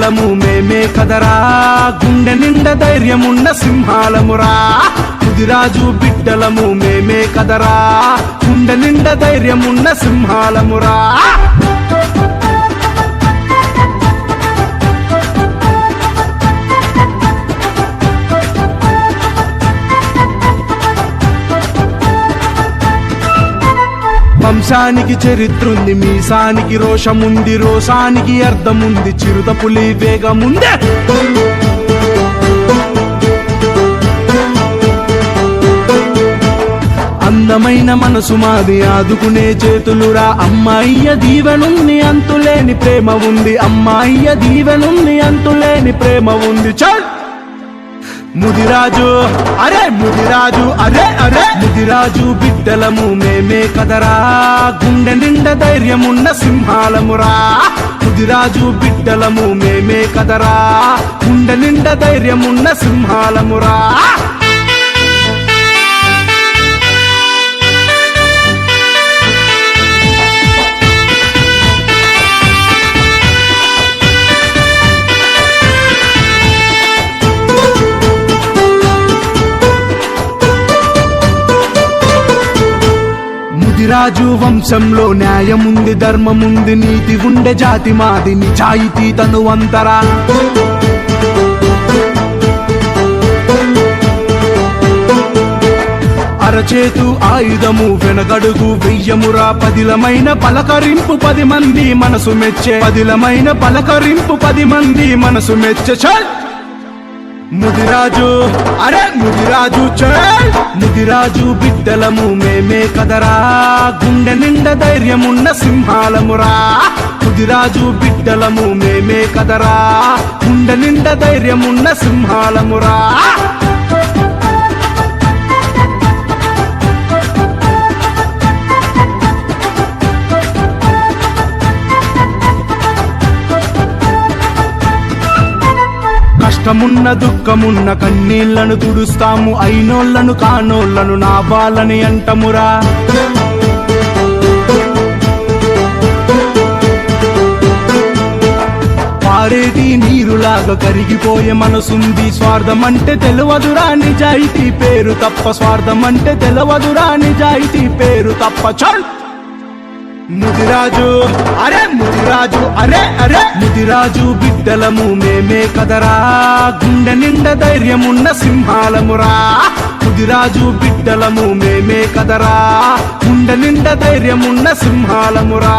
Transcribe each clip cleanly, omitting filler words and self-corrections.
బిడ్డలము మేమే కదరా గుండె నిండా ధైర్యమున్న సింహాలమురా ముదిరాజు బిడ్డలము మేమే కదరా గుండె నిండా ధైర్యమున్న సింహాలమురా వంశానికి చరిత్రుంది మీసానికి రోషముంది రోషానికి అర్థముంది చిరుత పులి వేగముందే అందమైన మనసు మాది ఆదుకునే చేతులురా అమ్మాయ్య దీవెనుంది అంతులేని ప్రేమ ఉంది అమ్మాయ్య దీవెనుంది అంతులేని ప్రేమ ఉంది చల్ ముదిరాజు అరే ముదిరాజు అరే అరే ముదిరాజు బిడ్డలము మేమే కదరా గుండె నిండా ధైర్యమున్న సింహాలమురా ముదిరాజు బిడ్డలము మేమే కదరా గుండె నిండా ధైర్యమున్న సింహాలమురా ముదిరాజు వంశంలో న్యాయముంది ధర్మముంది నీతి ఉండే జాతి మాది నిజాయితీ తనువంతరా అరచేతు ఆయుధము వెనకడుగు వెయ్యమురా పదిలమైన పలకరింపు 10 మంది మనసు మెచ్చే పదిలమైన పలకరింపు 10 మంది మనసు మెచ్చే చల్ ముదిరాజు అరే ముదిరాజు చల్ ముదిరాజు బిడ్డలము మేమే కదరా గుండె నిండా ధైర్యమున్న సింహాలమురా ముదిరాజు బిడ్డలము మేమే కదరా గుండె నిండా ధైర్యమున్న సింహాలమురా కష్టమున్న దుఃఖమున్న కన్నీళ్లను తుడుస్తాము అయినోళ్లను కానోళ్లను నా బాలని అంటమురా పారేటి నీరులాగా కరిగిపోయే మనసుంది స్వార్థమంటే తెలవదురా నిజాయితీ పేరు తప్ప స్వార్థమంటే తెలవదురా నిజాయితీ పేరు తప్ప చల్ ముదిరాజు అరే ముదిరాజు అరే అరే ముదిరాజు బిడ్డలము మేమే కదరా గుండె నిండా ధైర్యమున్న సింహాలమురా ముదిరాజు బిడ్డలము మేమే కదరా గుండె నిండా ధైర్యమున్న సింహాలమురా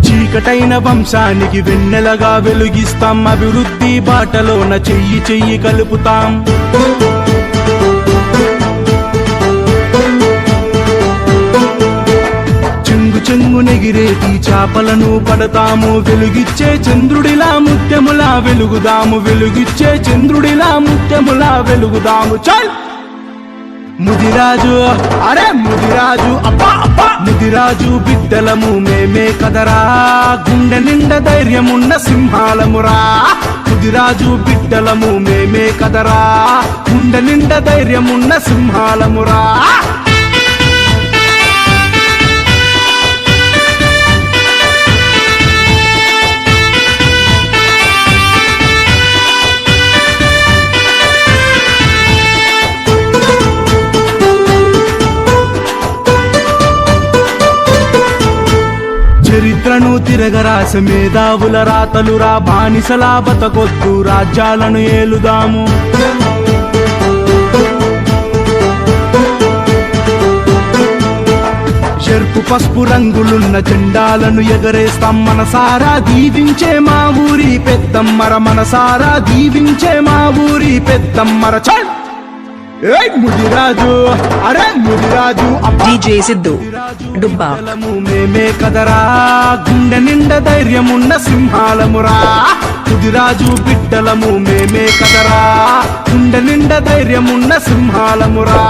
చీకటైన వంశానికి వెన్నెలగా వెలుగిస్తాం అభివృద్ధి బాటలోన చెయ్యి చెయ్యి కలుపుతాం చెంగు చెంగు నెగిరేటి చాపలను పడతాము వెలుగిచ్చే చంద్రుడిలా ముత్యములా వెలుగుదాము వెలుగిచ్చే చంద్రుడిలా ముత్యములా వెలుగుదాము చల్ ముదిరాజు అరే ముదిరాజు అబ్బా అబ్బా ముదిరాజు బిడ్డలము మేమే కదరా గుండె నిండా ధైర్యమున్న సింహాలమురా ముదిరాజు బిడ్డలము మేమే కదరా గుండె నిండా ధైర్యమున్న సింహాలమురా చరిత్రను తిరగరాస మేధావుల రాతలురా బానిసలా బతకొద్దు రాజ్యాలను ఏలుదాము ఎరుపు పసుపు రంగులున్న జెండాలను ఎగరేస్తాం మనసారా దీవించే మా ఊరి పెద్దమ్మర మనసారా దీవించే మా ఊరి పెద్దమ్మర చల్ ముదిరాజు అరే ముదిరాజు DJ సిద్ధు డుబ్బా మేమే కదరా గుండె నిండా ధైర్యమున్న సింహాలమురా ముదిరాజు బిడ్డలము మేమే కదరా గుండె నిండా ధైర్యమున్న సింహాలమురా